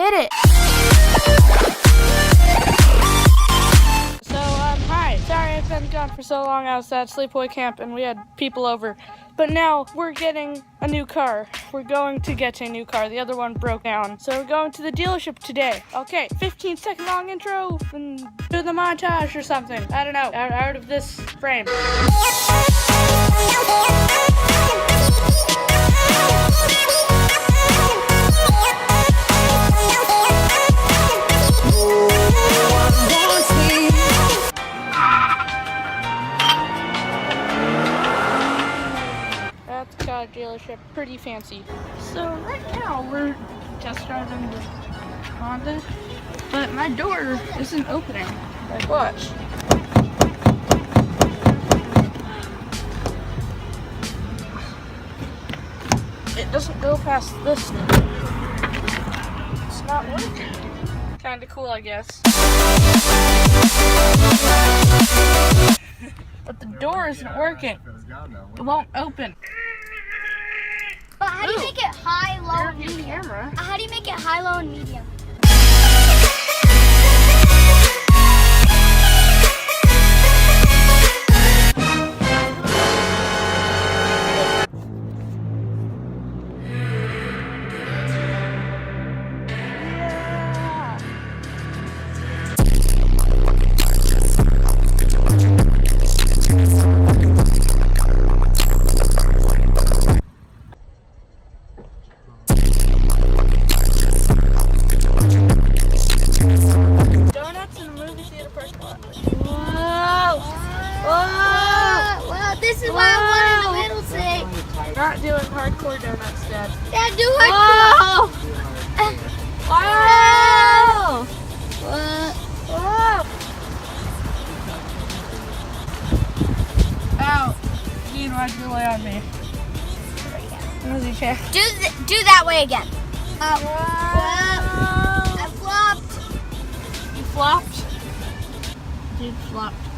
Hit it. So, hi. Sorry I've been gone for so long. I was at sleepaway camp and we had people over. But now we're getting a new car. We're going to get a new car. The other one broke down. So we're going to the dealership today. Okay, 15-second long intro and do the montage or something. I don't know, out of this frame. Car dealership, pretty fancy. So right now we're test driving the Honda, but my door isn't opening. Like, watch. It doesn't go past this. It's not working. Kinda cool, I guess. But the door isn't working. It won't open. But how do you make it high, low, and medium? Camera. How do you make it high, low, and medium? This is why I wanted the middle seat. Not doing hardcore donuts, Dad. Dad, do hardcore. Wow! Ow! Dean, why'd you lay on me? Do that way again. Wow. I flopped. You flopped? Dude flopped.